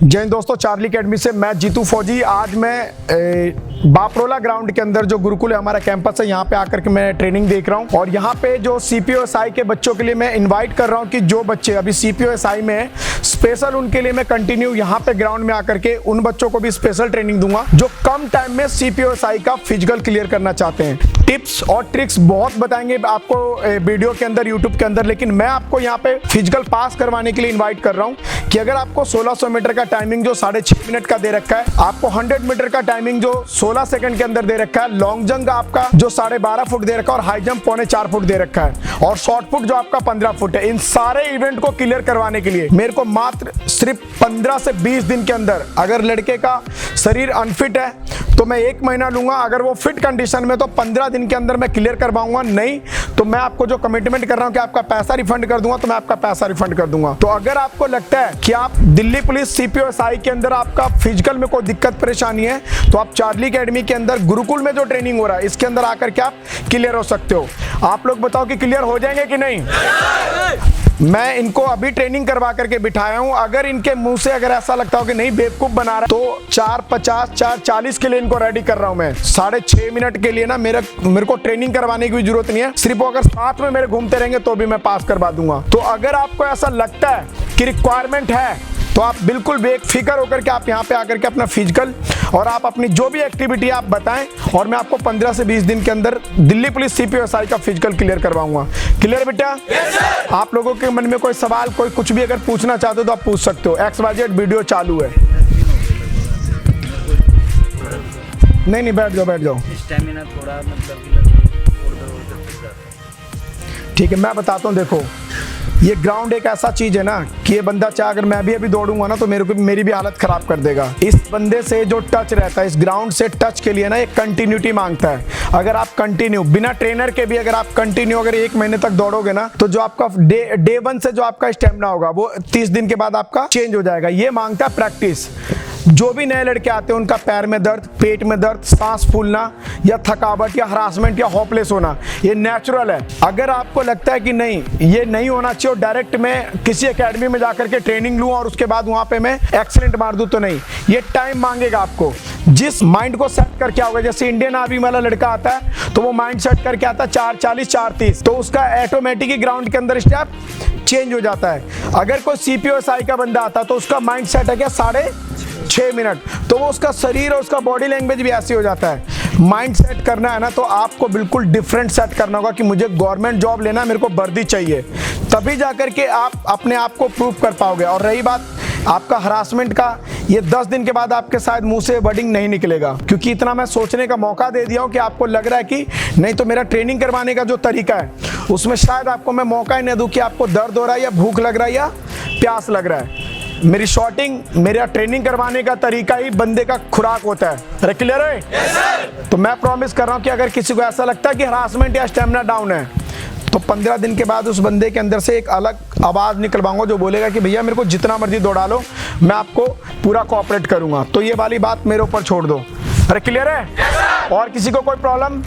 जय हिंद दोस्तों, Charlie academy से मैं जीतू फौजी। आज मैं बापरोला ग्राउंड के अंदर जो गुरुकुल है, हमारा कैंपस है, यहाँ पे आकर के मैं ट्रेनिंग देख रहा हूँ। और यहाँ पे जो CPO-SI के बच्चों के लिए मैं इनवाइट कर रहा हूँ कि जो बच्चे अभी CPO-SI में है, स्पेशल उनके लिए मैं कंटिन्यू यहाँ पे ग्राउंड में आकर के उन बच्चों को भी स्पेशल ट्रेनिंग दूंगा जो कम टाइम में CPO-SI का फिजिकल क्लियर करना चाहते हैं। टिप्स और ट्रिक्स बहुत बताएंगे आपको वीडियो के अंदर, यूट्यूब के अंदर, लेकिन मैं आपको यहाँ पे फिजिकल पास करवाने के लिए इन्वाइट कर रहा हूँ कि अगर आपको 1600 मीटर का टाइमिंग जो 6.5 मिनट का दे रखा है, आपको 100 मीटर का टाइमिंग जो 16 सेकंड के अंदर दे रखा है, लॉन्ग जंप आपका जो 12.5 फुट दे रखा है और हाई जंप 3.25 फुट दे रखा है और शॉर्ट पुट जो आपका 15 फुट है, इन सारे इवेंट को क्लियर करवाने के लिए मेरे को मात्र सिर्फ 15 से 20 दिन के अंदर, अगर लड़के का शरीर अनफिट है तो मैं 1 महीना लूंगा, अगर वो फिट कंडीशन में तो 15 दिन के अंदर मैं क्लियर करवाऊंगा। नहीं तो मैं आपको जो कमिटमेंट कर रहा हूं कि आपका पैसा रिफंड कर दूंगा, तो मैं आपका पैसा रिफंड कर दूंगा। तो अगर आपको लगता है कि आप दिल्ली पुलिस CPO-SI के अंदर आपका फिजिकल में कोई दिक्कत परेशानी है, तो आप चार्ली अकेडमी के अंदर गुरुकुल में जो ट्रेनिंग हो रहा है, इसके अंदर आकर के आप क्लियर हो सकते हो। आप लोग बताओ कि क्लियर हो जाएंगे कि नहीं? मैं इनको अभी ट्रेनिंग करवा करके बिठाया हूं। अगर इनके मुंह से अगर ऐसा लगता हो कि नहीं बेवकूफ बना रहा है, तो 4:50 4:40 के लिए इनको रेडी कर रहा हूं मैं। 6.5 मिनट के लिए ना मेरे को ट्रेनिंग करवाने की भी जरूरत नहीं है, सिर्फ अगर साथ में मेरे घूमते रहेंगे तो भी मैं पास करवा दूंगा। तो अगर आपको ऐसा लगता है कि रिक्वायरमेंट है तो आप बिल्कुल बेफिक्र होकर के आप यहाँ पे आकर के अपना फिजिकल और आप अपनी जो भी एक्टिविटी आप बताएं, और मैं आपको 15 से 20 दिन के अंदर दिल्ली पुलिस CPO-SI का फिजिकल क्लियर करवाऊंगा। क्लियर बेटा? yes, आप लोगों के मन में कोई सवाल, कोई कुछ भी अगर पूछना चाहते हो तो आप पूछ सकते हो। XYZ वीडियो चालू है। नहीं बैठ जाओ। स्टैमिना थोड़ा ठीक है, मैं बताता हूँ। देखो, ये ग्राउंड एक ऐसा चीज है ना कि ये बंदा चाहे, अगर मैं भी अभी दौड़ूंगा ना तो मेरी भी हालत खराब कर देगा। इस बंदे से जो टच रहता है, इस ग्राउंड से टच के लिए ना एक कंटिन्यूटी मांगता है। अगर आप कंटिन्यू बिना ट्रेनर के भी अगर आप कंटिन्यू अगर 1 महीने तक दौड़ोगे ना, तो जो आपका डे 1 से जो आपका स्टेमिना होगा वो 30 दिन के बाद आपका चेंज हो जाएगा। ये मांगता है प्रैक्टिस। जो भी नए लड़के आते हैं उनका पैर में दर्द, पेट में दर्द, सांस फूलना या थकावट या हरासमेंट या होपलेस होना, ये नेचुरल है। अगर आपको लगता है कि नहीं ये नहीं होना चाहिए और डायरेक्ट मैं किसी एकेडमी में जाकर के ट्रेनिंग लूँ और उसके बाद वहाँ पे मैं एक्सीलेंट मार दूँ, तो नहीं, ये टाइम मांगेगा आपको। जिस माइंड को सेट करके आओगे, जैसे इंडियन आर्मी वाला लड़का आता है तो वो माइंड सेट करके आता है 4:40 4:30, तो उसका ऑटोमेटिक ही ग्राउंड के अंदर स्टेप चेंज हो जाता है। अगर कोई CPO-SI का बंदा आता है तो उसका माइंड सेट है क्या 6.5 मिनट, तो वो उसका शरीर और उसका बॉडी लैंग्वेज भी ऐसी हो जाता है। माइंड सेट करना है ना तो आपको बिल्कुल डिफरेंट सेट करना होगा कि मुझे गवर्नमेंट जॉब लेना है, मेरे को वर्दी चाहिए, तभी जाकर के आप अपने आप को प्रूव कर पाओगे। और रही बात आपका हरासमेंट का, ये 10 दिन के बाद आपके शायद मुंह से वर्डिंग नहीं निकलेगा, क्योंकि इतना मैं सोचने का मौका दे दिया हूं कि आपको लग रहा है कि नहीं, तो मेरा ट्रेनिंग करवाने का जो तरीका है उसमें शायद आपको मैं मौका ही नहीं दूं कि आपको दर्द हो रहा है या भूख लग रहा है या प्यास लग रहा है। मेरी शॉटिंग, मेरा ट्रेनिंग करवाने का तरीका ही बंदे का खुराक होता है। अरे क्लियर है? yes, तो मैं प्रॉमिस कर रहा हूं कि अगर किसी को ऐसा लगता है कि हरासमेंट या स्टेमिना डाउन है, तो 15 दिन के बाद उस बंदे के अंदर से एक अलग आवाज निकलवाऊंगा जो बोलेगा कि भैया मेरे को जितना मर्जी दौड़ा लो, मैं आपको पूरा कोऑपरेट करूंगा। तो ये वाली बात मेरे ऊपर छोड़ दो। अरे क्लियर है? yes, और किसी को कोई प्रॉब्लम?